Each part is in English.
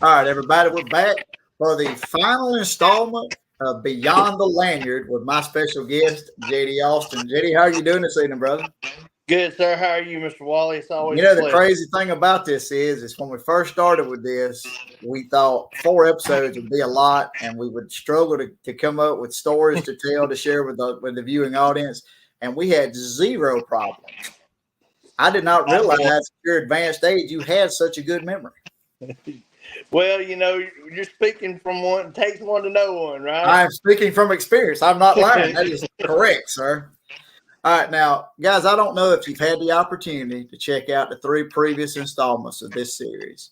All right, everybody, we're back for the final installment of Beyond the Lanyard with my special guest, JD Austin. JD, how are you doing this evening, brother? Good, sir. How are you, Mr. Wally? It's You always a know, the pleasure. crazy thing about this is when we first started with this, we thought 4 episodes would be a lot, and we would struggle to come up with stories to tell to share with the viewing audience, and we had zero problems. I did not realize at your advanced age you had such a good memory. Well, you're speaking from one. It takes one to know one, right? I'm speaking from experience. I'm not lying. That is correct, sir. All right, now, guys, I don't know if you've had the opportunity to check out the 3 previous installments of this series.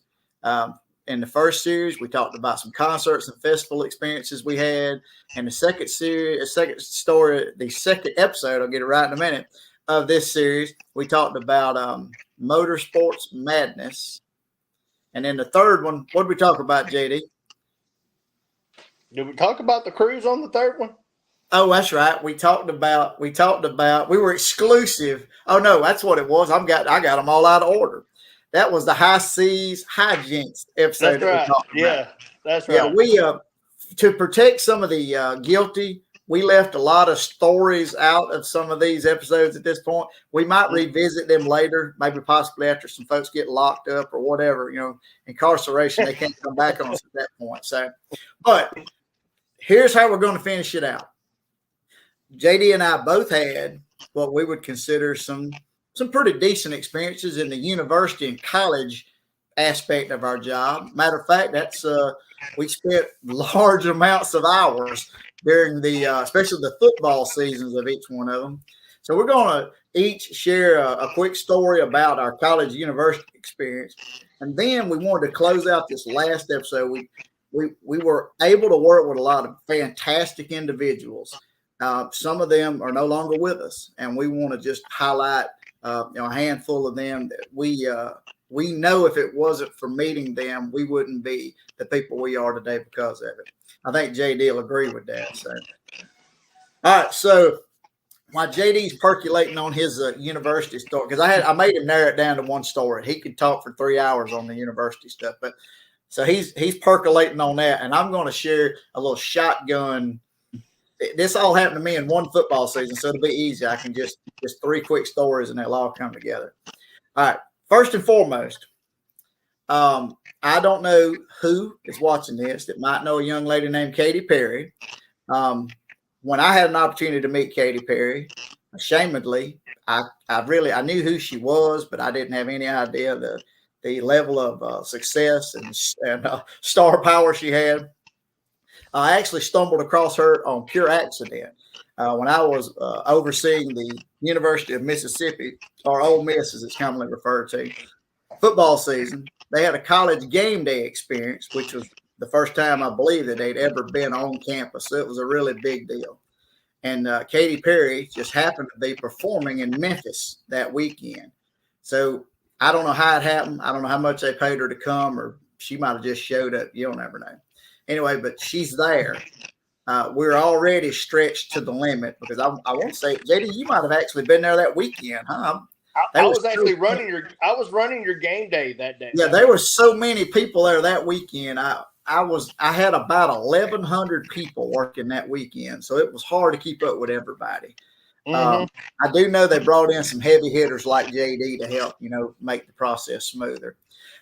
In the first series, we talked about some concerts and festival experiences we had. In the second episode, I'll get it right in a minute, of this series, we talked about motorsports madness. And then the third one, what did we talk about, JD? Did we talk about the cruise on the third one? Oh, that's right. We were exclusive. Oh no, that's what it was. I got them all out of order. That was the high seas hijinks episode. That's right. Yeah, that's right. Yeah, we to protect some of the guilty, we left a lot of stories out of some of these episodes at this point. We might revisit them later, maybe possibly after some folks get locked up or whatever, incarceration, they can't come back on us at that point. So, but here's how we're going to finish it out. JD and I both had what we would consider some pretty decent experiences in the university and college aspect of our job. Matter of fact, that's we spent large amounts of hours during the especially the football seasons of each one of them. So we're going to each share a quick story about our college university experience, and then we wanted to close out this last episode. We were able to work with a lot of fantastic individuals. Some of them are no longer with us, and we want to just highlight a handful of them that we know if it wasn't for meeting them, we wouldn't be the people we are today because of it. I think JD will agree with that. So, all right. So while JD's percolating on his university story, because I made him narrow it down to one story. He could talk for 3 hours on the university stuff, but so he's percolating on that, and I'm going to share a little shotgun. This all happened to me in one football season, so it'll be easy. I can just 3 quick stories, and they'll all come together. All right. First and foremost, I don't know who is watching this that might know a young lady named Katy Perry. When I had an opportunity to meet Katy Perry, ashamedly, I knew who she was, but I didn't have any idea the level of success and star power she had. I actually stumbled across her on pure accident when I was overseeing the University of Mississippi, or Ole Miss as it's commonly referred to, football season. They had a college game day experience, which was the first time I believe that they'd ever been on campus. So it was a really big deal. And Katy Perry just happened to be performing in Memphis that weekend. So I don't know how it happened. I don't know how much they paid her to come, or she might have just showed up. You'll never know. Anyway, but she's there. We're already stretched to the limit because I won't say, JD, you might have actually been there that weekend, huh? I was actually running your game day that day. Yeah, there were so many people there that weekend. I had about 1,100 people working that weekend, so it was hard to keep up with everybody. I do know they brought in some heavy hitters like JD to help, make the process smoother.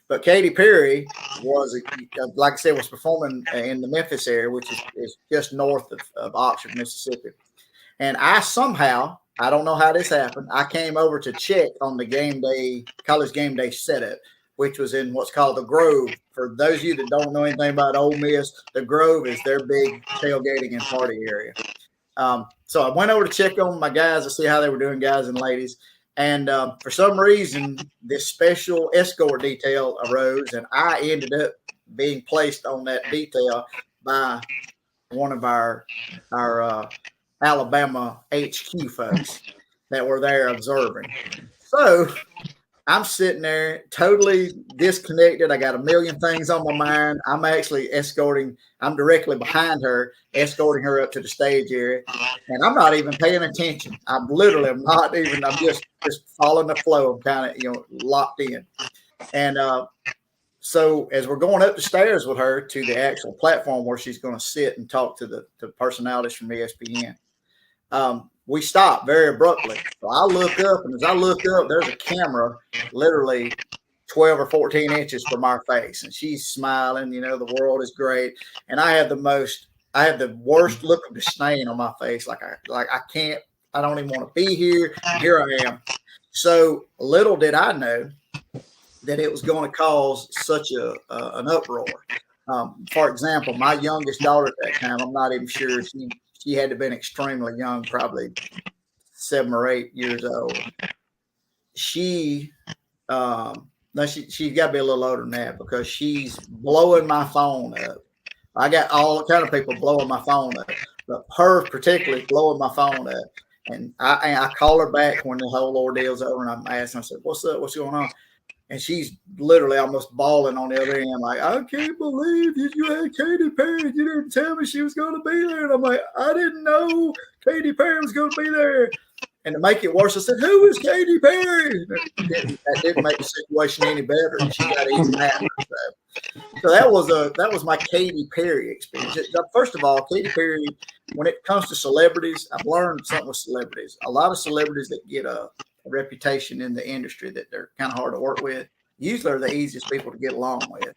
But Katy Perry was, like I said, was performing in the Memphis area, which is just north of Oxford, Mississippi. And I don't know how this happened, I came over to check on the college game day setup, which was in what's called the Grove. For those of you that don't know anything about Ole Miss, the Grove is their big tailgating and party area. So I went over to check on my guys to see how they were doing, guys and ladies. And for some reason, this special escort detail arose, and I ended up being placed on that detail by one of our Alabama HQ folks that were there observing. So I'm sitting there totally disconnected. I got a million things on my mind. I'm actually I'm directly behind her, escorting her up to the stage area. And I'm not even paying attention. I'm just following the flow. I'm kind of, locked in. And So as we're going up the stairs with her to the actual platform where she's going to sit and talk to the personalities from ESPN, we stop very abruptly. So I look up, and as I look up, there's a camera literally 12 or 14 inches from our face, and she's smiling. The world is great, and I have the worst look of disdain on my face. Like I can't. I don't even want to be here. Here I am. So little did I know that it was going to cause such an uproar. For example, my youngest daughter at that time, I'm not even sure, she had to have been extremely young, probably 7 or 8 years old. She's got to be a little older than that, because she's blowing my phone up. I got all kind of people blowing my phone up, but her particularly blowing my phone up. And I call her back when the whole ordeal's over, and I'm asking, I said, "What's up? What's going on?" And she's literally almost bawling on the other end, like, "I can't believe you had Katy Perry. You didn't tell me she was going to be there." And I'm like, "I didn't know Katy Perry was going to be there." And to make it worse, I said, "Who is Katy Perry?" That didn't make the situation any better. And she got even mad. So that was my Katy Perry experience. First of all, Katy Perry, when it comes to celebrities, I've learned something with celebrities. A lot of celebrities that get a reputation in the industry that they're kind of hard to work with, usually are the easiest people to get along with.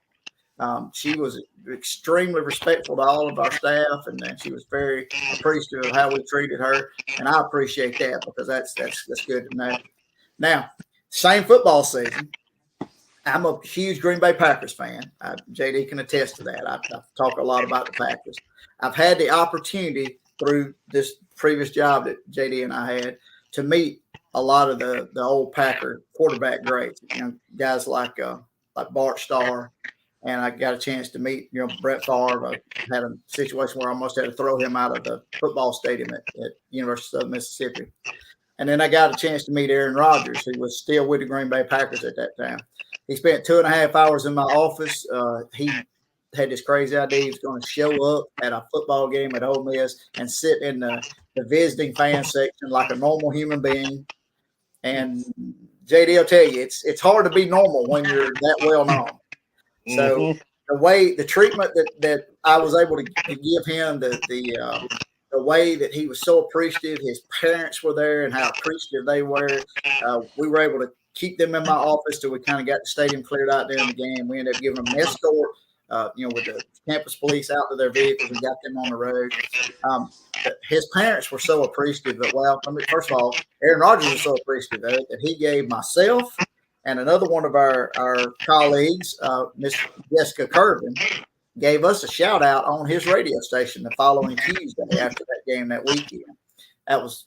She was extremely respectful to all of our staff, and then she was very appreciative of how we treated her, and I appreciate that, because that's good to know. Now, same football season, I'm a huge Green Bay Packers fan. JD can attest to that. I talk a lot about the Packers. I've had the opportunity through this previous job that JD and I had to meet a lot of the old Packer quarterback greats, guys like Bart Starr, and I got a chance to meet Brett Favre. I had a situation where I almost had to throw him out of the football stadium at University of Mississippi. And then I got a chance to meet Aaron Rodgers, who was still with the Green Bay Packers at that time. He spent 2.5 hours in my office. He had this crazy idea he was going to show up at a football game at Ole Miss and sit in the visiting fan section like a normal human being. And JD will tell you, it's hard to be normal when you're that well known. So the treatment that I was able to give him, the way that he was so appreciative, his parents were there and how appreciative they were. We were able to keep them in my office till we kind of got the stadium cleared out during the game. We ended up giving them an escort, with the campus police out to their vehicles and got them on the road. His parents were so appreciative that, first of all, Aaron Rodgers was so appreciative of it that he gave myself and another one of our colleagues, Miss Jessica Curvin, gave us a shout out on his radio station the following Tuesday after that game that weekend. That's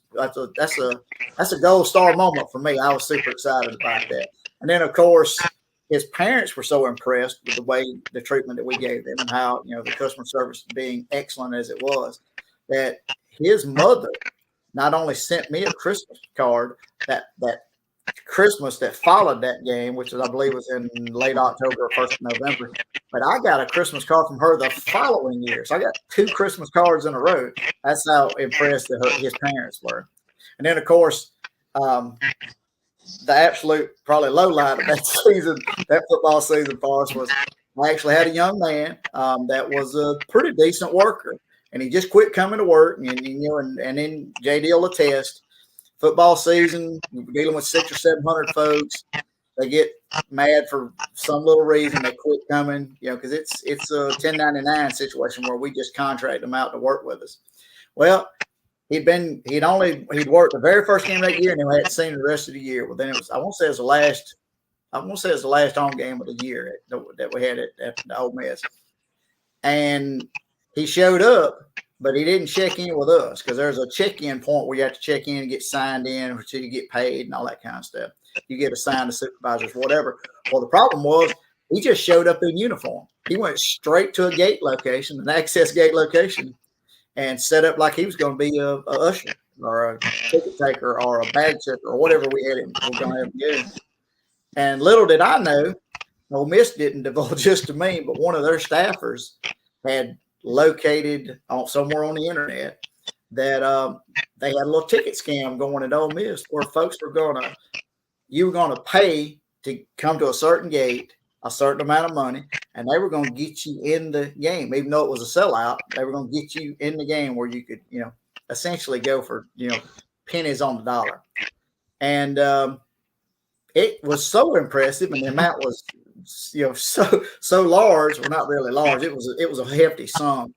a gold star moment for me. I was super excited about that. And then, of course, his parents were so impressed with the treatment that we gave them, and how the customer service being excellent as it was, that his mother not only sent me a Christmas card that Christmas that followed that game, which I believe was in late October or 1st of November, but I got a Christmas card from her the following year. So I got 2 Christmas cards in a row. That's how impressed his parents were. And then, of course, the absolute probably low light of that season, that football season for us, was I actually had a young man that was a pretty decent worker, and he just quit coming to work. And then JD will attest. Football season, we're dealing with 600 or 700 folks. They get mad for some little reason. They quit coming, because it's a 1099 situation where we just contract them out to work with us. Well, he'd worked the very first game that year, and then we hadn't seen the rest of the year. Well, then I won't say it was the last home game of the year that we had at the Ole Miss. And he showed up, but he didn't check in with us, because there's a check-in point where you have to check in and get signed in until you get paid and all that kind of stuff. You get assigned to supervisors, whatever. Well, the problem was he just showed up in uniform. He went straight to a gate location, an access gate location, and set up like he was going to be a usher or a ticket taker or a bag checker or whatever we had him. We're going to have him do. And little did I know, Ole Miss didn't divulge this to me, but one of their staffers had located somewhere on the internet that they had a little ticket scam going at Ole Miss, where folks you were going to pay to come to a certain gate. a certain amount of money, and they were going to get you in the game, even though it was a sellout. They were going to get you in the game where you could, essentially go for, pennies on the dollar. And it was so impressive, and the amount was, so large. Well, not really large. It was a hefty sum.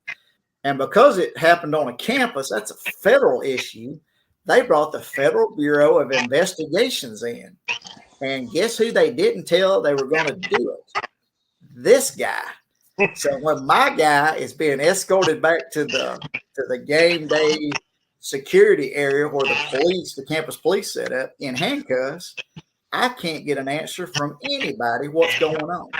And because it happened on a campus, that's a federal issue. They brought the Federal Bureau of Investigations in. And guess who they didn't tell they were going to do it? This guy. So when my guy is being escorted back to the game day security area where the campus police set up in handcuffs, I can't get an answer from anybody what's going on.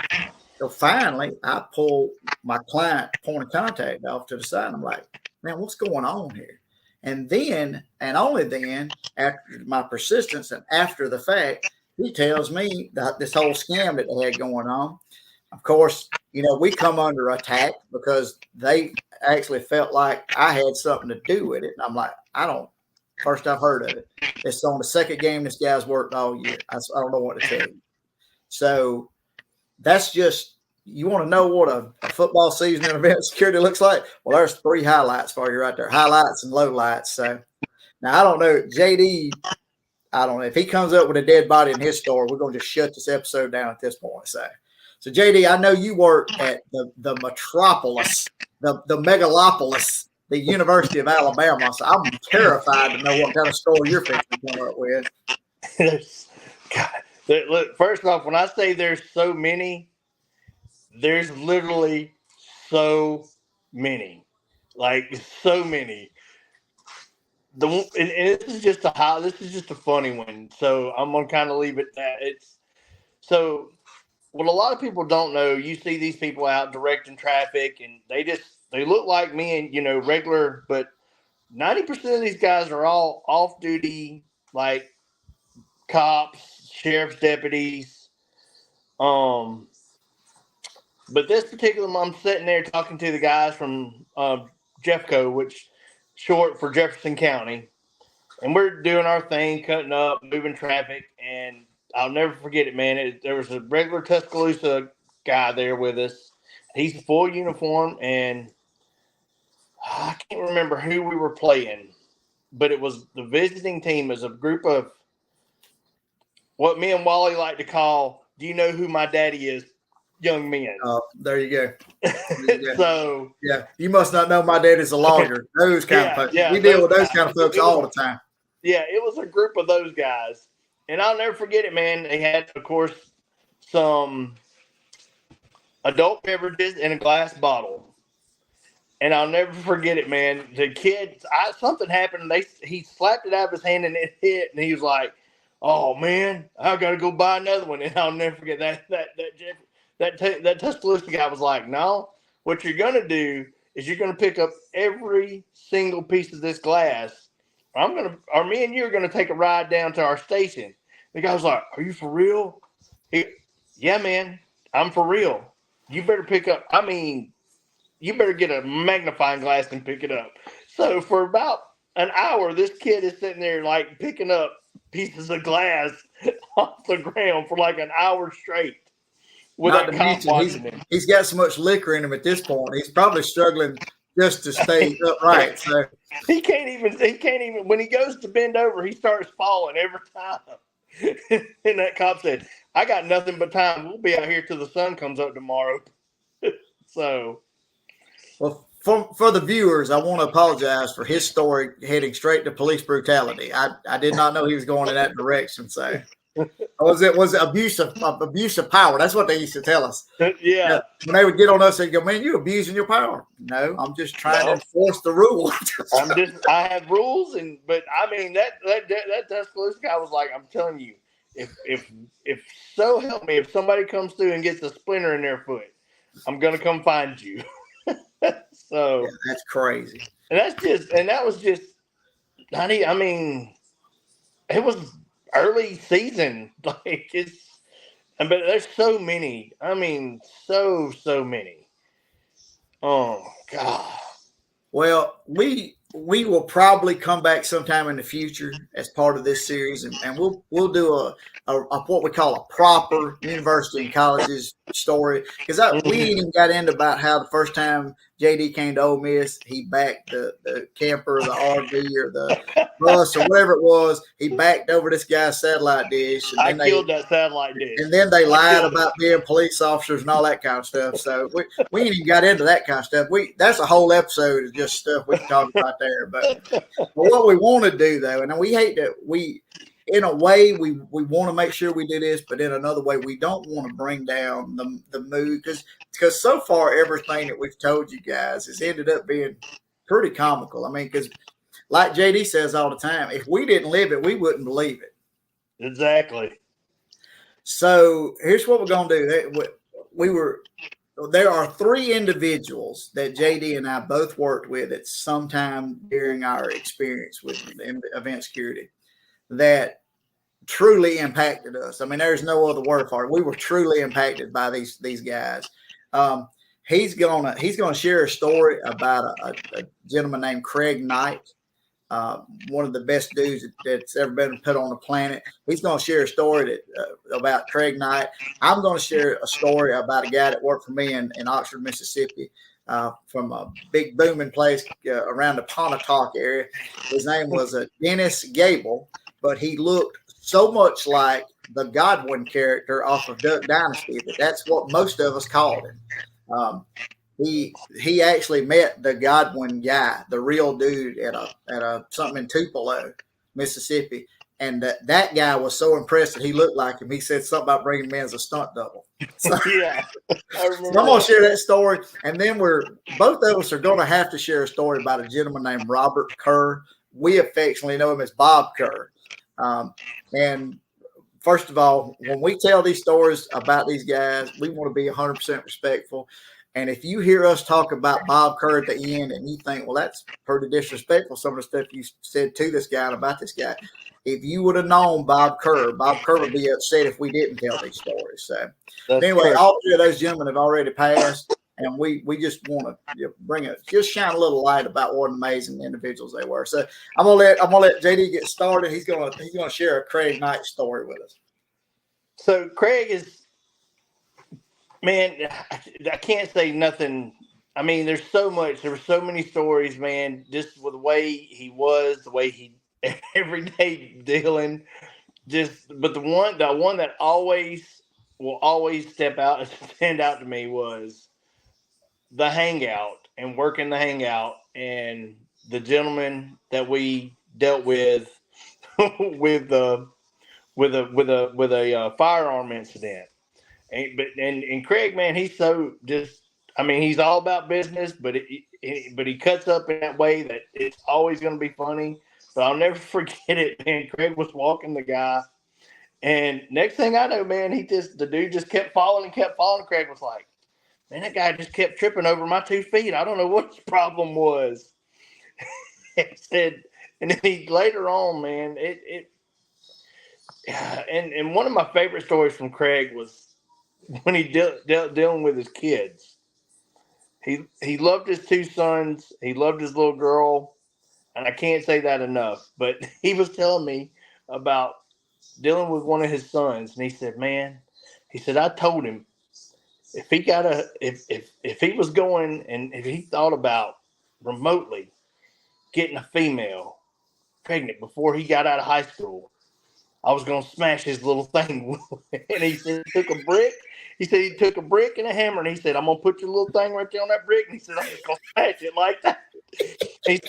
So finally, I pull my client point of contact off to the side. I'm like, man, what's going on here? And then, and only then, after my persistence and after the fact, he tells me that this whole scam that they had going on. Of course, we come under attack because they actually felt like I had something to do with it. And I'm like, first I've heard of it. It's on the second game this guy's worked all year. I don't know what to tell you. So that's just, you want to know what a football season in event security looks like? Well, there's 3 highlights for you right there. Highlights and lowlights. So now I don't know, JD, I don't know if he comes up with a dead body in his store, we're going to just shut this episode down at this point. So JD, I know you work at the metropolis, the megalopolis, the University of Alabama. So I'm terrified to know what kind of store you're fixing to come up with. God, look, first off, when I say there's so many, there's literally so many, like so many. And this is just a funny one. So I'm gonna kind of leave it at so. What a lot of people don't know, you see these people out directing traffic, and they look like me and regular, but 90% of these guys are all off duty, like cops, sheriff's deputies. But this particular month, I'm sitting there talking to the guys from Jeffco, which short for Jefferson County, and we're doing our thing, cutting up, moving traffic, and I'll never forget it, man. There was a regular Tuscaloosa guy there with us. He's in full uniform, and I can't remember who we were playing, but it was the visiting team as a group of what me and Walley like to call, do you know who my daddy is? Young men. Oh, there you go. So yeah, you must not know my dad is a lawyer. Those kind of folks. Yeah, we deal with those kind of folks all the time. Yeah, it was a group of those guys. And I'll never forget it, man. They had, of course, some adult beverages in a glass bottle. And I'll never forget it, man. The kid, something happened. He slapped it out of his hand and it hit. And he was like, "Oh man, I got to go buy another one." And I'll never forget that Tuscaloosa guy was like, "No, what you're gonna do is you're gonna pick up every single piece of this glass. Or me and you are gonna take a ride down to our station." The guy was like, "Are you for real?" Yeah, man, I'm for real. You better you better get a magnifying glass and pick it up. So for about an hour, this kid is sitting there like picking up pieces of glass off the ground for like an hour straight. Without cop watching him. He's got so much liquor in him at this point. He's probably struggling just to stay upright. So he can't even when he goes to bend over, he starts falling every time. And that cop said, "I got nothing but time. We'll be out here till the sun comes up tomorrow." So, well, for the viewers, I want to apologize for his story heading straight to police brutality. I did not know he was going in that direction. So, was it abuse of power? That's what they used to tell us. Yeah. When they would get on us, they'd go, "Man, you abusing your power." No, I'm just trying to enforce the rule. I have rules, but I mean that Tuscaloosa guy was like, "I'm telling you, if so help me, if somebody comes through and gets a splinter in their foot, I'm gonna come find you." So that's crazy. And that was just I mean, it was early season. Like but there's so many. I mean, so many. Oh God. Well, we we will probably come back sometime in the future as part of this series, and we'll do a what we call a proper university and colleges story, because we ain't even got into about how the first time JD came to Ole Miss, he backed the camper, the RV, or the bus, or whatever it was. He backed over this guy's satellite dish, and I then killed that satellite dish. and then they lied about being police officers and all that kind of stuff. So we ain't even got into that kind of stuff. That's a whole episode of just stuff we can talk about there. But what we want to do though, and we hate that in a way we want to make sure we do this, but in another way we don't want to bring down the mood, because so far everything that we've told you guys has ended up being pretty comical. I mean, because like JD says all the time, if we didn't live it, we wouldn't believe it. Exactly. So here's what we're going to do. There are 3 individuals that JD and I both worked with at some time during our experience with event security that truly impacted us. I mean, there's no other word for it. We were truly impacted by these guys. He's gonna share a story about a gentleman named Craig Knight. One of the best dudes that's ever been put on the planet. He's going to share a story about Craig Knight. I'm going to share a story about a guy that worked for me in Oxford, Mississippi, from a big booming place around the Pontotoc area. His name was Dennis Gable, but he looked so much like the Godwin character off of Duck Dynasty that's what most of us called him. He actually met the Godwin guy, the real dude, at a something in Tupelo, Mississippi, and that guy was so impressed that he looked like him. He said something about bringing him in as a stunt double. So, yeah, I'm going to share that story, and then both of us are going to have to share a story about a gentleman named Robert Kerr. We affectionately know him as Bob Kerr. And first of all, when we tell these stories about these guys, we want to be 100% respectful. And if you hear us talk about Bob Kerr at the end and you think, well, that's pretty disrespectful, some of the stuff you said to this guy and about this guy, if you would have known Bob Kerr would be upset if we didn't tell these stories. So anyway, all 3 of those gentlemen have already passed, and we just want to just shine a little light about what amazing individuals they were. So I'm gonna let JD get started. He's gonna share a Craig Knight story with us. So Craig is. Man, I can't say nothing. I mean, there were so many stories, man, just with the way he was, the way he every day dealing. But the one that will always step out and stand out to me was the hangout and working the hangout, and the gentleman that we dealt with with a firearm incident. And Craig, man, he's so just. I mean, he's all about business, but he cuts up in that way that it's always going to be funny. But I'll never forget it, man. Craig was walking the guy, and next thing I know, man, the dude just kept falling and kept falling. Craig was like, "Man, that guy just kept tripping over my 2 feet. I don't know what his problem was." He said, and then later on, man, and one of my favorite stories from Craig was when he dealing with his kids. He loved his 2 sons. He loved his little girl. And I can't say that enough. But he was telling me about dealing with one of his sons. And he said, man, I told him if he was going and if he thought about remotely getting a female pregnant before he got out of high school, I was going to smash his little thing. And he said he took a brick. He said he took a brick and a hammer, and he said, I'm going to put your little thing right there on that brick. And he said, I'm just going to smash it like that.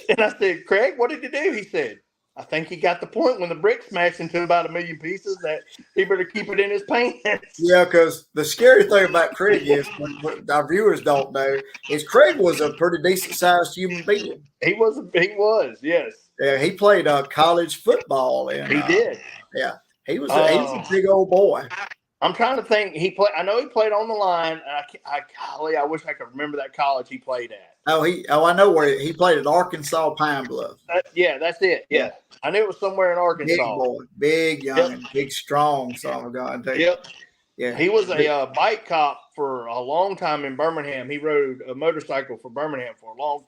And I said, Craig, what did you do? He said, I think he got the point when the brick smashed into about 1 million pieces that he better keep it in his pants. Yeah, because the scary thing about Craig is, what our viewers don't know, is Craig was a pretty decent-sized human being. He was, yes. Yeah, he played college football. He did. Yeah, he was a big old boy. I'm trying to think. I know he played on the line. And I wish I could remember that college he played at. I know where he played at Arkansas Pine Bluff. Yeah, that's it. Yeah, I knew it was somewhere in Arkansas. Big boy, big young, big strong son of God. Yep. Yeah, he was a bike cop for a long time in Birmingham. He rode a motorcycle for Birmingham for a long time.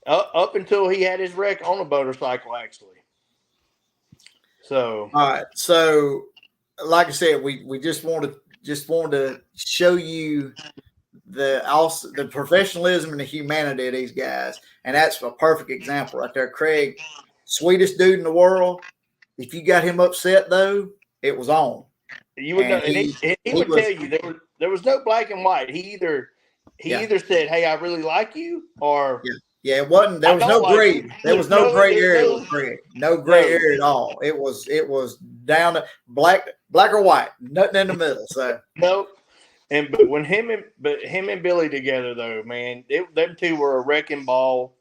up until he had his wreck on a motorcycle, actually. So, all right. So, like I said, we just wanted to show you the professionalism and the humanity of these guys, and that's a perfect example right there. Craig, sweetest dude in the world. If you got him upset though, it was on. you would know, and he would tell you there was no black and white. He either said, "Hey, I really like you," or it wasn't. There was no gray. There was no gray area with Craig. No gray area at all. It was down to black or white, nothing in the middle. So no. But when him and Billy together though, man, them two were a wrecking ball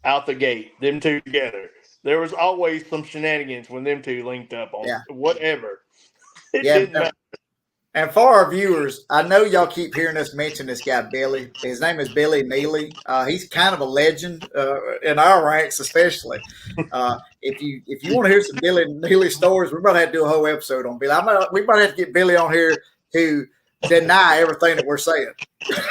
out the gate. Them two together. There was always some shenanigans when them two linked up on whatever. It didn't matter. And for our viewers, I know y'all keep hearing us mention this guy, Billy. His name is Billy Neely. He's kind of a legend in our ranks, especially. If you want to hear some Billy Neely stories, we're about to have to do a whole episode on Billy. We might have to get Billy on here to deny everything that we're saying.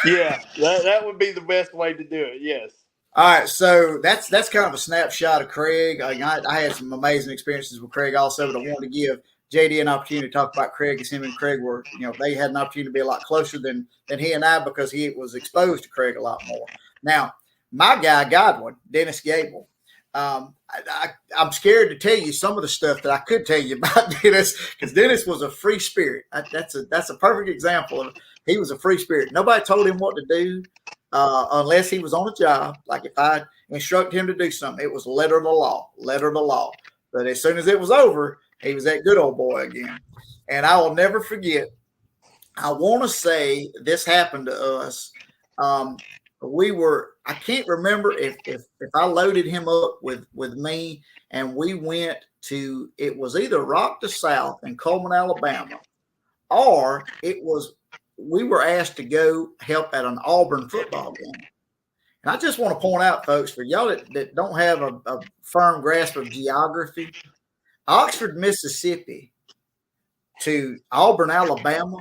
Yeah, that would be the best way to do it. Yes. All right, so that's kind of a snapshot of Craig. I had some amazing experiences with Craig also, but I wanted to give JD an opportunity to talk about Craig, as him and Craig were, they had an opportunity to be a lot closer than he and I, because he was exposed to Craig a lot more. Now, my guy, Godwin, Dennis Gable, I'm scared to tell you some of the stuff that I could tell you about Dennis, because Dennis was a free spirit. That's a perfect example of he was a free spirit. Nobody told him what to do unless he was on a job. Like if I instructed him to do something, it was letter of the law. But as soon as it was over, he was that good old boy again. And I will never forget, I want to say this happened to us. I can't remember if I loaded him up with me and we went to, it was either Rock to South in Coleman, Alabama, or we were asked to go help at an Auburn football game. And I just want to point out, folks, for y'all that don't have a firm grasp of geography, Oxford, Mississippi to Auburn, Alabama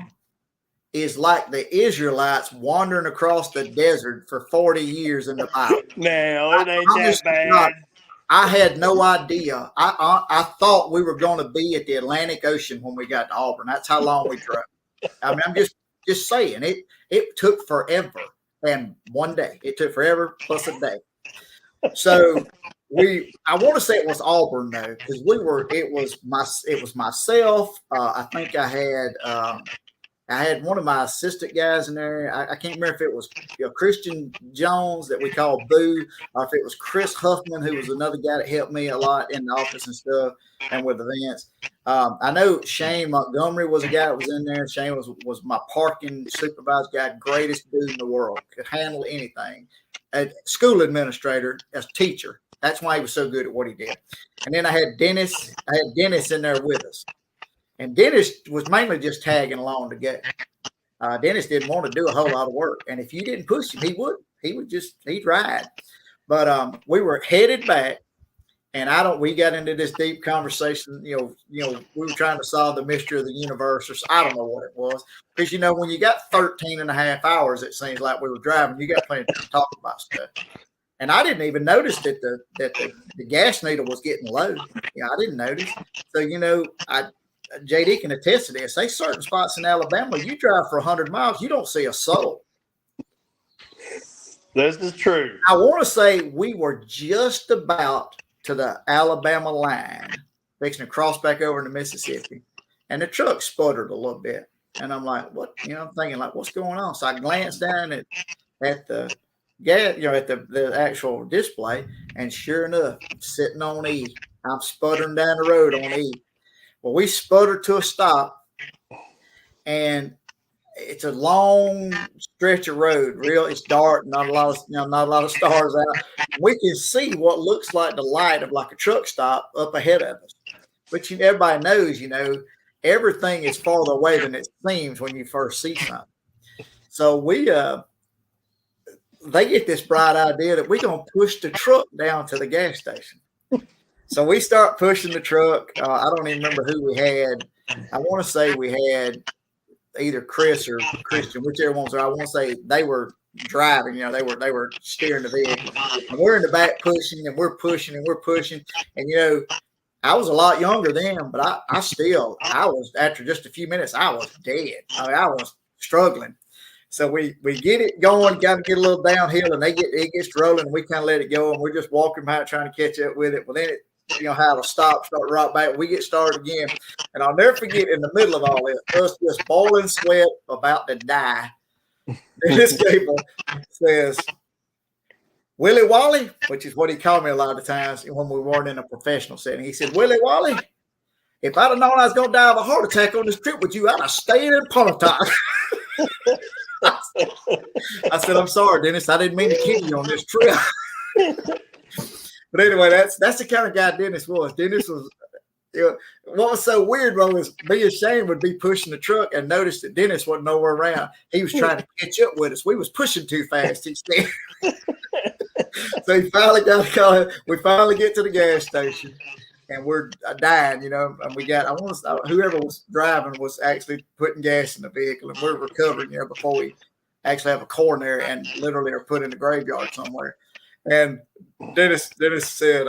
is like the Israelites wandering across the desert for 40 years in the Bible. No, it ain't that bad. I had no idea. I thought we were going to be at the Atlantic Ocean when we got to Auburn. That's how long we drove. I mean, I'm just saying it took forever. And one day it took forever plus a day. So I want to say it was Auburn though, because it was myself. I think I had one of my assistant guys in there. I can't remember if it was Christian Jones that we call Boo, or if it was Chris Huffman, who was another guy that helped me a lot in the office and stuff and with events. I know Shane Montgomery was a guy that was in there. Shane was my parking supervisor guy, greatest dude in the world, could handle anything. A school administrator, as teacher. That's why he was so good at what he did. And then I had Dennis in there with us. And Dennis was mainly just tagging along to go. Dennis didn't want to do a whole lot of work. And if you didn't push him, he wouldn't. He'd ride. But we were headed back, and we got into this deep conversation. We were trying to solve the mystery of the universe, or I don't know what it was. Because, when you got 13 and a half hours, it seems like we were driving, you got plenty of time to talk about stuff. And I didn't even notice that the gas needle was getting low. I didn't notice. So, JD can attest to this. There's certain spots in Alabama, you drive for 100 miles, you don't see a soul. This is true. I want to say we were just about to the Alabama line, fixing to cross back over into Mississippi, and the truck sputtered a little bit. And I'm like, what? I'm thinking like, what's going on? So I glanced down at the gas, at the actual display, and sure enough, I'm sitting on E. I'm sputtering down the road on E. Well, we sputtered to a stop, and it's a long stretch of road. It's dark, not a lot of stars out. We can see what looks like the light of like a truck stop up ahead of us. But everybody knows, everything is farther away than it seems when you first see something. So they get this bright idea that we're gonna push the truck down to the gas station. So we start pushing the truck. I don't even remember who we had. I want to say we had either Chris or Christian, whichever ones are. I want to say they were driving. You know, they were steering the vehicle, and we're in the back pushing, and we're pushing, and we're pushing. And you know, I was a lot younger then, but I was after just a few minutes, I was dead. I mean, I was struggling. So we get it going, got to get a little downhill, and it gets rolling, and we kind of let it go, and we're just walking behind trying to catch up with it. Well, then it, you know, how to start right back. We get started again, and I'll never forget in the middle of all this, us just boiling sweat, about to die. This Gable says, Willie Walley, which is what he called me a lot of times when we weren't in a professional setting. He said, Willie Walley, if I'd have known I was going to die of a heart attack on this trip with you, I'd have stayed in Pontotoc. I said, I'm sorry, Dennis. I didn't mean to kill you on this trip. But anyway, that's the kind of guy Dennis was. Dennis was, you know, what was so weird was me and Shane would be pushing the truck and noticed that Dennis wasn't nowhere around. He was trying to catch up with us. We was pushing too fast, he said. So he finally got a call. We finally get to the gas station, and we're dying, you know. And we got, whoever was driving was actually putting gas in the vehicle, and we're recovering, you know, before we actually have a coronary and literally are put in the graveyard somewhere. And Dennis said,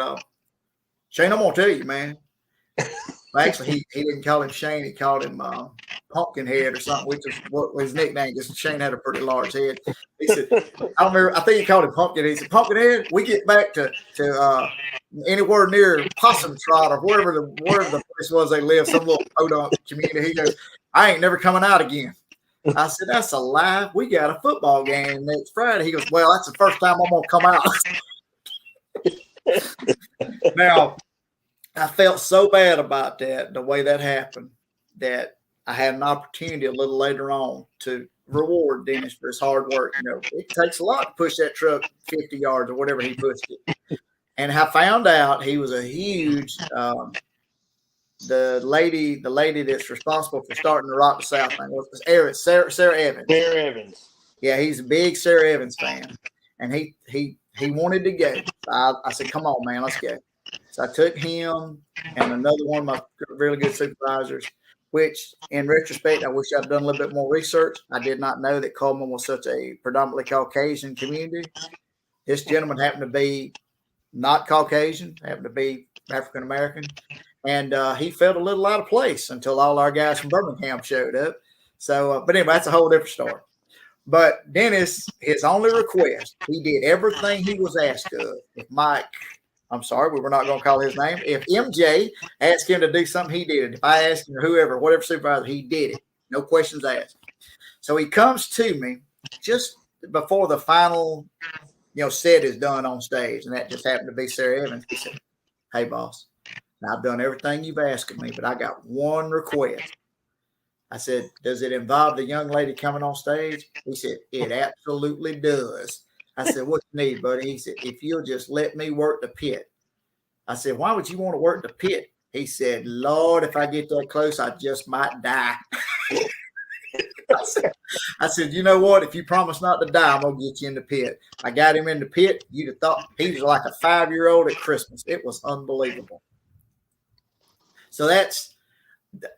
Shane, I'm gonna tell you, man. Well, actually, he didn't call him Shane. He called him Pumpkinhead or something, which is what his nickname. Because Shane had a pretty large head. He said, I don't remember. I think he called him Pumpkinhead. He said, Pumpkinhead, we get back to anywhere near Possum Trot or wherever the place was they lived, some little podunk community. He goes, I ain't never coming out again. I said, that's a lie. We got a football game next Friday. He goes, well, that's the first time I'm gonna come out. Now, I felt so bad about that, the way that happened, that I had an opportunity a little later on to reward Dennis for his hard work. You know, it takes a lot to push that truck 50 yards or whatever he pushed it. And I found out he was a huge, the lady that's responsible for starting the Rock the South thing was Sarah Evans. Sarah Evans. Yeah, he's a big Sarah Evans fan. And he wanted to go. I said, come on, man, let's go. So I took him and another one of my really good supervisors, which in retrospect, I wish I'd done a little bit more research. I did not know that Coleman was such a predominantly Caucasian community. This gentleman happened to be not Caucasian, happened to be African-American. And he felt a little out of place until all our guys from Birmingham showed up. So, but anyway, that's a whole different story. But Dennis, his only request, he did everything he was asked of. If Mike, I'm sorry, we were not going to call his name. If MJ asked him to do something, he did it. If I asked him or whoever, whatever supervisor, he did it. No questions asked. So he comes to me just before the final, you know, set is done on stage. And that just happened to be Sarah Evans. He said, hey, boss, I've done everything you've asked of me, but I got one request. I said, does it involve the young lady coming on stage? He said, it absolutely does. I said, what you need, buddy? He said, if you'll just let me work the pit. I said, why would you want to work the pit? He said, Lord, if I get that close, I just might die. I said, you know what? If you promise not to die, I'm going to get you in the pit. I got him in the pit. You'd have thought he was like a 5-year-old at Christmas. It was unbelievable. So that's,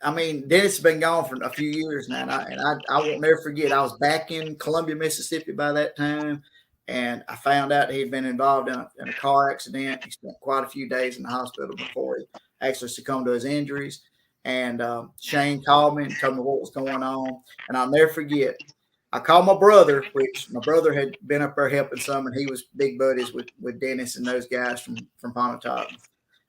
I mean, Dennis has been gone for a few years now, and I won't never forget. I was back in Columbia, Mississippi by that time, and I found out he'd been involved in a car accident. He spent quite a few days in the hospital before he actually succumbed to his injuries. And Shane called me and told me what was going on, and I'll never forget. I called my brother, which my brother had been up there helping some, and he was big buddies with Dennis and those guys from Pontotoc.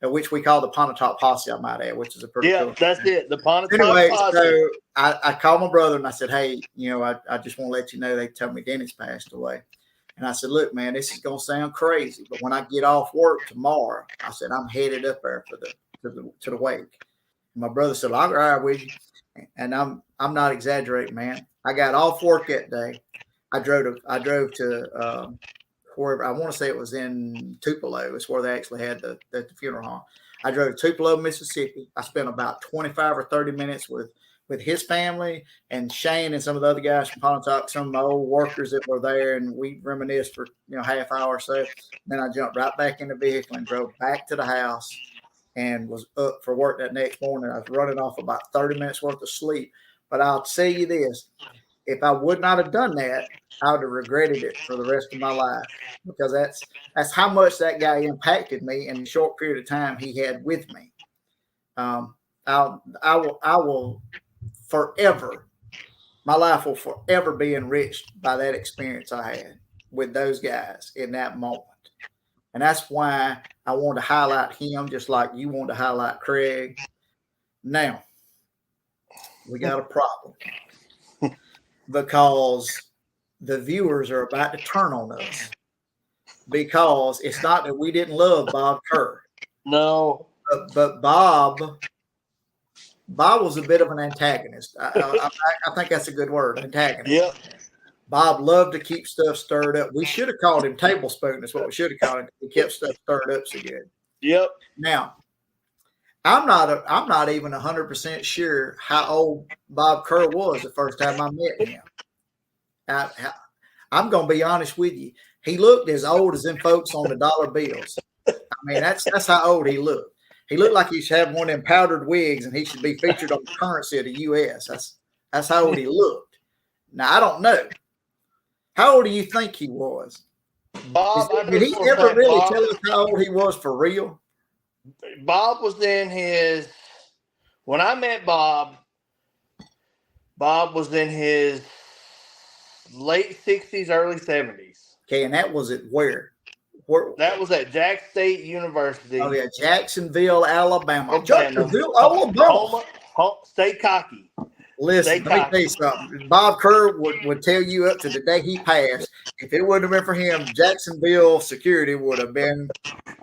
Which we call the Pontotoc Posse, I might add, which is a pretty cool that's thing. it. The Pontotoc So Posse. So I called my brother and I said, hey, you know, I just want to let you know they told me Dennis passed away. And I said, look, man, this is going to sound crazy, but when I get off work tomorrow, I said, I'm headed up there to the wake. And my brother said, I'll ride with you. And I'm not exaggerating, man. I got off work that day. I drove to wherever, I want to say it was in Tupelo. It's where they actually had the funeral home. I drove to Tupelo, Mississippi. I spent about 25 or 30 minutes with his family and Shane and some of the other guys from Pontotoc, some of my old workers that were there, and we reminisced for half hour or so. Then I jumped right back in the vehicle and drove back to the house and was up for work that next morning. I was running off about 30 minutes worth of sleep. But I'll tell you this. if I would not have done that, I would have regretted it for the rest of my life, because that's how much that guy impacted me in the short period of time he had with me. I will forever, my life will forever be enriched by that experience I had with those guys in that moment. And that's why I want to highlight him, just like you want to highlight Craig. Now, we got a problem because the viewers are about to turn on us, because it's not that we didn't love Bob Kerr. No. But Bob was a bit of an antagonist. I think that's a good word, antagonist. Yep. Bob loved to keep stuff stirred up. We should have called him tablespoon. That's what we should have called him. He kept stuff stirred up so good. Yep. Now, I'm not even 100% sure how old Bob Kerr was the first time I met him. I'm going to be honest with you. He looked as old as them folks on the dollar bills. I mean, that's how old he looked. He looked like he should have one of them powdered wigs, and he should be featured on the currency of the U.S. That's how old he looked. Now, I don't know. How old do you think he was? Bob, Did he ever really tell us how old he was for real? Bob was in his, when I met Bob was in his late 60s, early 70s. Okay, and that was at where? That was at Jack State University. Oh, yeah, Jacksonville, Alabama. Jacksonville, Alabama. Stay cocky. Listen, let me tell you something. Bob Kerr would tell you up to the day he passed, if it wouldn't have been for him, Jacksonville security would have been.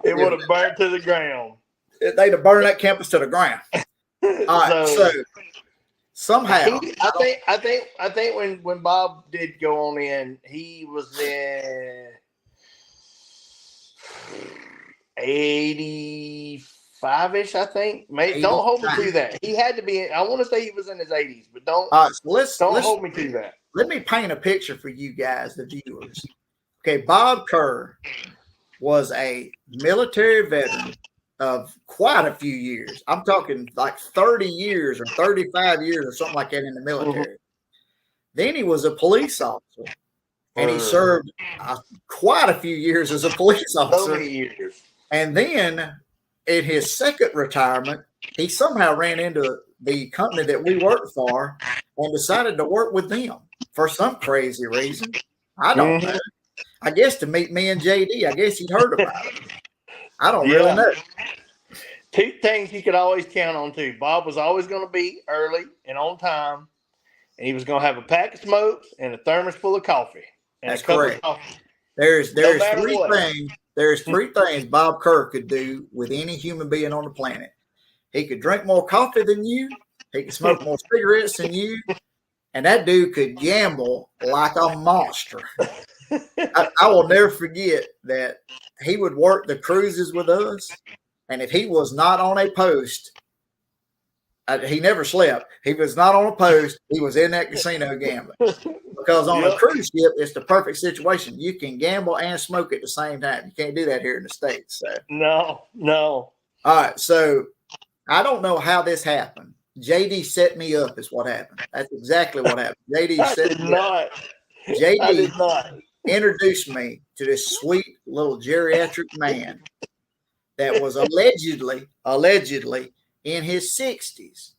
It would have burned to the ground. They'd have burned that campus to the ground. All right, so somehow. I think when Bob did go on in, he was in 85-ish, I think. Don't hold me to that. He had to be. I want to say he was in his 80s, but don't hold me to that. Let me paint a picture for you guys, the viewers. Okay, Bob Kerr was a military veteran of quite a few years. I'm talking like 30 years or 35 years or something like that in the military. Mm-hmm. Then he was a police officer, and he served quite a few years as a police officer. So many years. And then in his second retirement, he somehow ran into the company that we worked for and decided to work with them for some crazy reason. I don't know. I guess to meet me and JD. I guess he'd heard about it. I don't really know. Two things you could always count on, too. Bob was always going to be early and on time, and he was going to have a pack of smokes and a thermos full of coffee. And that's correct. There's three things. There's three things Bob Kerr could do with any human being on the planet. He could drink more coffee than you. He could smoke more cigarettes than you. And that dude could gamble like a monster. I will never forget that he would work the cruises with us. And if he was not on a post, he never slept. He was not on a post. He was in that casino gambling. Because on a cruise ship, it's the perfect situation. You can gamble and smoke at the same time. You can't do that here in the States. So. No. All right. So I don't know how this happened. JD set me up is what happened. That's exactly what happened. JD set me up. JD introduced me to this sweet little geriatric man that was allegedly in his 60s.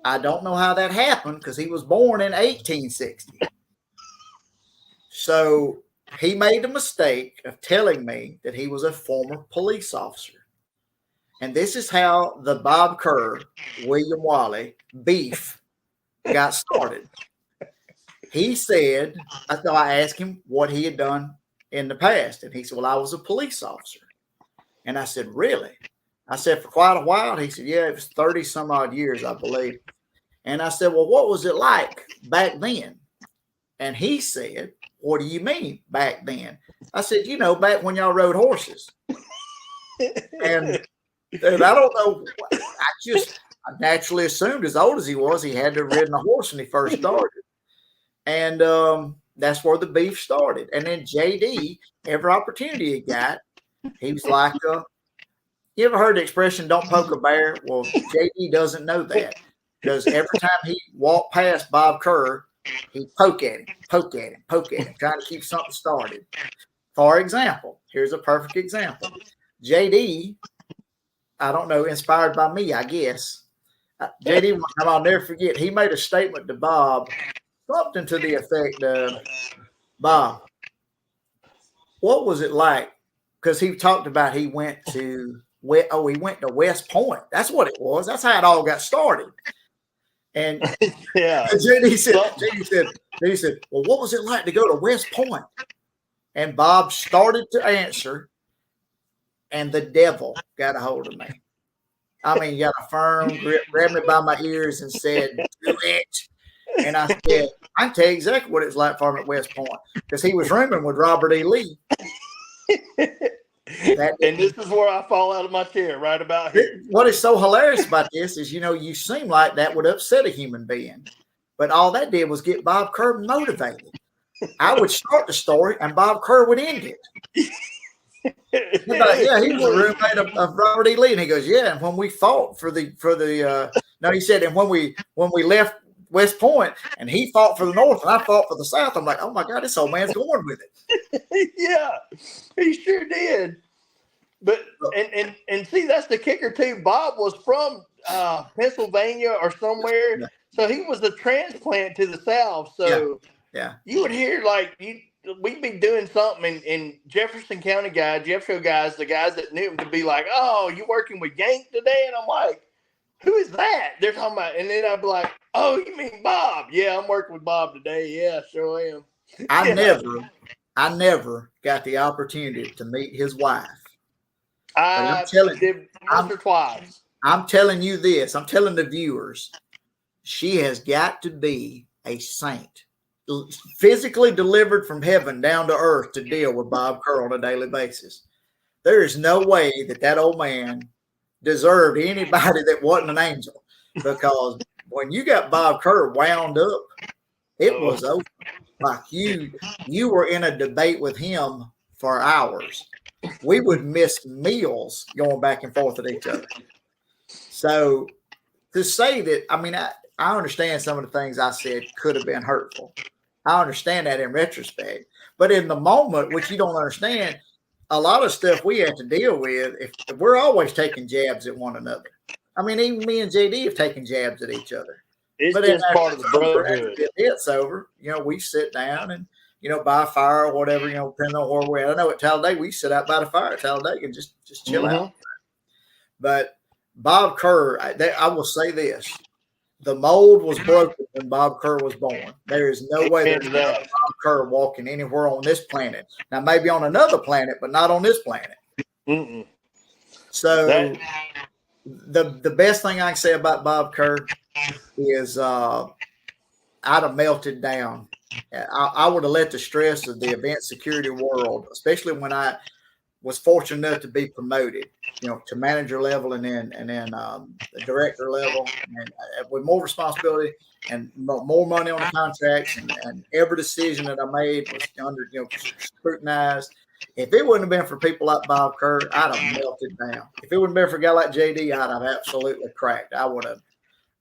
I don't know how that happened because he was born in 1860. So he made the mistake of telling me that he was a former police officer. And this is how the Bob Kerr, William Walley beef got started. He said, I asked him what he had done in the past. And he said, well, I was a police officer. And I said, really? I said, for quite a while? He said, yeah, it was 30 some odd years, I believe. And I said, well, what was it like back then? And he said, what do you mean back then? I said, back when y'all rode horses. And dude, I don't know. I naturally assumed as old as he was, he had to have ridden a horse when he first started. And that's where the beef started. And then JD, every opportunity he got, he was like, you ever heard the expression, don't poke a bear? Well, JD doesn't know that because every time he walked past Bob Kerr, He'd poke at him, poke at him, poke at him, trying to keep something started. For example, here's a perfect example. JD, I don't know, inspired by me, I guess. JD, I'll never forget, he made a statement to Bob, something to the effect of, Bob, what was it like? Because he talked about he went to West Point. That's what it was. That's how it all got started. And yeah, JD said, well, what was it like to go to West Point? And Bob started to answer, and the devil got a hold of me. I mean, he got a firm grip, grabbed me by my ears and said, do it. And I said, I can tell you exactly what it's like for him at West Point, because he was rooming with Robert E. Lee. And this is where I fall out of my chair right about here. What is so hilarious about this is, you seem like that would upset a human being, but all that did was get Bob Kerr motivated. I would start the story and Bob Kerr would end it. Like, yeah, he was a roommate of Robert E. Lee, and he goes, yeah. And when we fought he said, and when we left West Point, and he fought for the North, and I fought for the South. I'm like, oh my God, this old man's going with it. Yeah, he sure did. But and see, that's the kicker too. Bob was from Pennsylvania or somewhere, so he was a transplant to the South. So yeah. You would hear we'd be doing something, and Jefferson County guys, the guys that knew him, could be like, "Oh, you working with Yank today?" And I'm like, who is that? They're talking about, and then I'd be like, oh, you mean Bob? Yeah, I'm working with Bob today. Yeah, sure am. I never got the opportunity to meet his wife. I did once or twice. I'm telling you this. I'm telling the viewers, she has got to be a saint, physically delivered from heaven down to earth to deal with Bob Kerr on a daily basis. There is no way that old man deserved anybody that wasn't an angel, because when you got Bob Kerr wound up, it was over. Like you were in a debate with him for hours. We would miss meals going back and forth at each other. So to say that, I mean, I understand some of the things I said could have been hurtful. I understand that in retrospect, but in the moment, which you don't understand, a lot of stuff we have to deal with, if we're always taking jabs at one another. I mean, even me and JD have taken jabs at each other. It's just part of the brotherhood. It's over. We sit down and, by a fire or whatever, depending on where we're at. I know at Talladega, we sit out by the fire at Talladega and just chill out. But Bob Kerr, I will say this. The mold was broken when Bob Kerr was born. There is no way there's Bob Kerr walking anywhere on this planet. Now, maybe on another planet, but not on this planet. Mm-mm. So the best thing I can say about Bob Kerr is I'd have melted down. I would have let the stress of the event security world, especially when I was fortunate enough to be promoted, to manager level and then the director level, and with more responsibility and more money on the contracts, and every decision that I made was under scrutinized. If it wouldn't have been for people like Bob Kerr, I'd have melted down. If it wouldn't have been for a guy like JD, I'd have absolutely cracked. I would have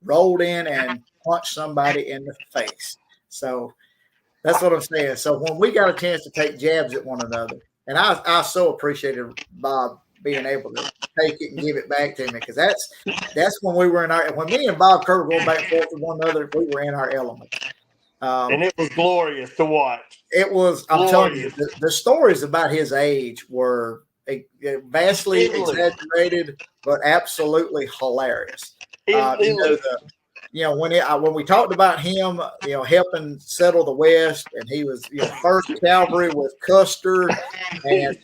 rolled in and punched somebody in the face. So that's what I'm saying. So when we got a chance to take jabs at one another, and I so appreciated Bob being able to take it and give it back to me, because that's when we were when me and Bob Kerr were going back and forth with one another, we were in our element. And it was glorious to watch. It was, I'm telling you, the stories about his age were vastly exaggerated, but absolutely hilarious. When we talked about him, helping settle the West, and he was, First Cavalry with Custer, and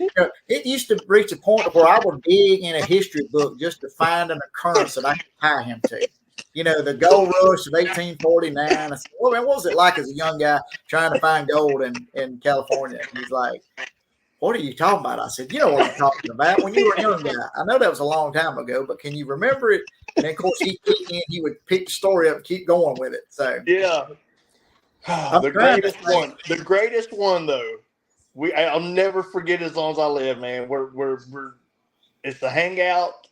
it used to reach a point where I would dig in a history book just to find an occurrence that I could tie him to. The gold rush of 1849. I said, well, man, what was it like as a young guy trying to find gold in California? And he's like, what are you talking about? I said, you know what I'm talking about. When you were a young guy, I know that was a long time ago, but can you remember it? And then, of course, he would pick the story up and keep going with it. So yeah, the greatest one though. I'll never forget as long as I live, man. We're it's a hangout.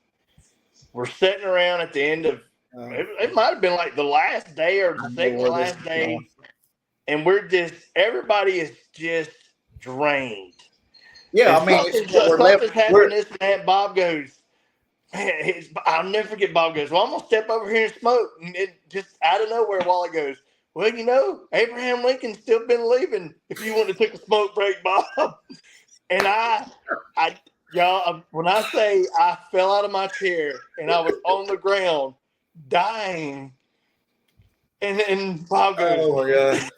We're sitting around at the end of. It might have been like the last day or the second last day. and everybody is just drained. Yeah, And I mean, something's happened this night. Bob goes, man, I'll never forget. Bob goes, well, I'm gonna step over here and smoke, and it just out of nowhere, Wally goes, well, Abraham Lincoln's still been leaving. If you want to take a smoke break, Bob, and y'all, when I say I fell out of my chair and I was on the ground dying, and Bob goes, oh my God.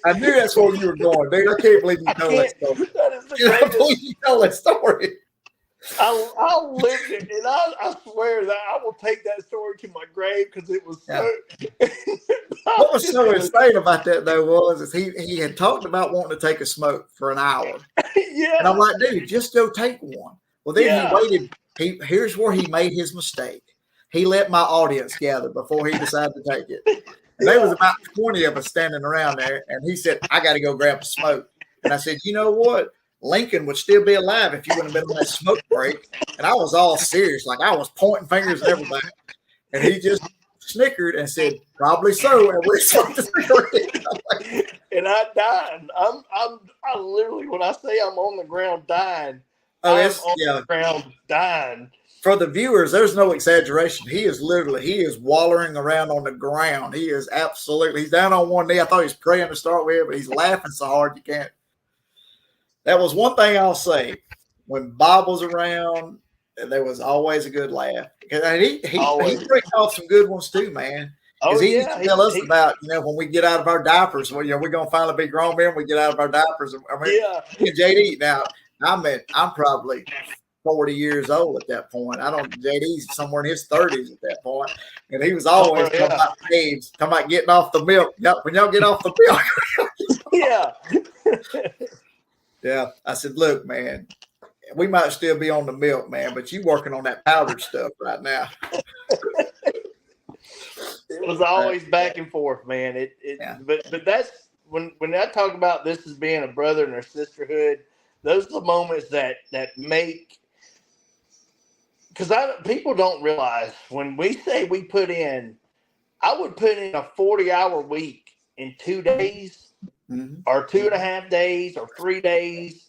I knew that's where you were going, dude. I can't believe you told that story. That is the I can't believe you told that story. I lived it, and I swear that I will take that story to my grave because it was so. What was so insane about that though was he had talked about wanting to take a smoke for an hour. Yeah, and I'm like, dude, just go take one. Well, then he waited. Here's where he made his mistake. He let my audience gather before he decided to take it. And there was about 20 of us standing around there, and he said, I got to go grab a smoke. And I said, you know what? Lincoln would still be alive if you wouldn't have been on that smoke break. And I was all serious, like I was pointing fingers and everything. And he just snickered and said, probably so. And we smoked the cigarette. And I died. I literally, when I say I'm on the ground dying, I'm on the ground dying. For the viewers, there's no exaggeration. He is wallowing around on the ground. He is he's down on one knee. I thought he was praying to start with, but he's laughing so hard you can't. That was one thing I'll say. When Bob was around, there was always a good laugh. And he brings off some good ones too, man. Because he used to tell us about, when we get out of our diapers, we're going to finally be grown men. We get out of our diapers. I mean, JD, now, I'm probably 40 years old at that point. JD's somewhere in his 30s at that point. And he was always talking about babes, talking about getting off the milk. When y'all get off the milk. Yeah. I said, look, man, we might still be on the milk, man, but you working on that powdered stuff right now. It was always back and forth, man. But that's when I talk about this as being a brother and a sisterhood, those are the moments that make, because people don't realize when we say we put in, I would put in a 40-hour week in 2 days. Mm-hmm. Or 2.5 days or 3 days.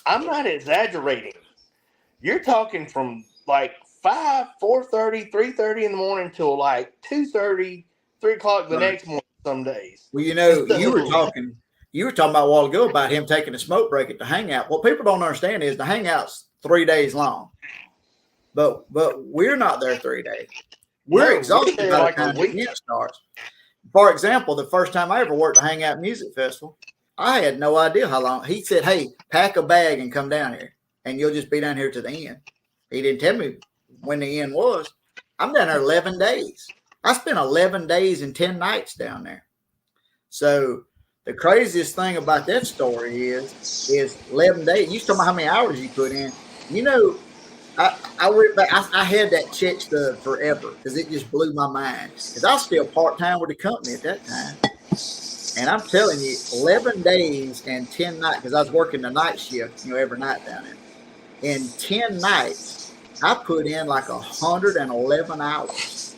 I'm not exaggerating. You're talking from like 5, 4:30, 3:30 in the morning till like 2:30, 3 o'clock the next morning some days. Well, you were talking about a while ago about him taking a smoke break at the hangout. What people don't understand is the hangout's 3 days long. But we're not there 3 days. We're exhausted by the time the event starts. For example, the first time I ever worked a Hangout Music Festival, I had no idea how long. He said, hey, pack a bag and come down here, and you'll just be down here to the end. He didn't tell me when the end was. I'm down there 11 days. I spent 11 days and 10 nights down there. So the craziest thing about that story is 11 days. You talking about how many hours you put in. I went back. I had that check stub forever because it just blew my mind. Because I was still part-time with the company at that time. And I'm telling you, 11 days and 10 nights, because I was working the night shift, every night down there. In 10 nights, I put in like 111 hours.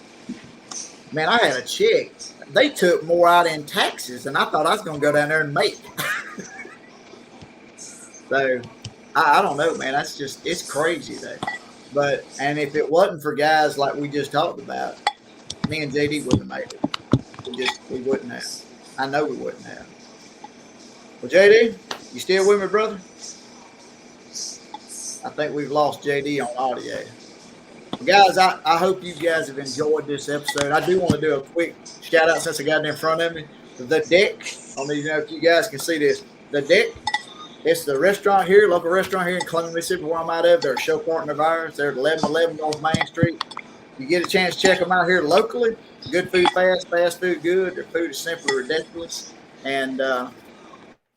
Man, I had a check. They took more out in taxes than I thought I was going to go down there and make. So, I don't know, man. It's crazy though. And if it wasn't for guys like we just talked about, me and JD wouldn't have made it. We wouldn't have. I know we wouldn't have. Well, JD, you still with me, brother? I think we've lost JD on audio. Well, guys, I hope you guys have enjoyed this episode. I do want to do a quick shout out since I got it in front of me. The Deck. I don't know if you guys can see this. The Deck. It's the restaurant here, local restaurant here in Columbia, Mississippi, where I'm out of. They're a show partner of ours. They're at 1111 North Main Street. You get a chance to check them out here locally. Good food, fast food, good. Their food is simply ridiculous. And I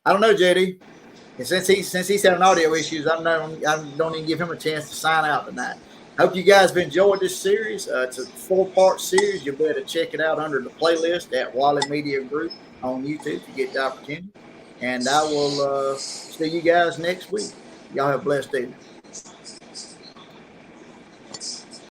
don't know, JD. And since he's having audio issues, I don't even give him a chance to sign out tonight. I hope you guys have enjoyed this series. It's a 4-part series. You'll be able to check it out under the playlist at Walley Media Group on YouTube if you get the opportunity. And I will see you guys next week. Y'all have a blessed day.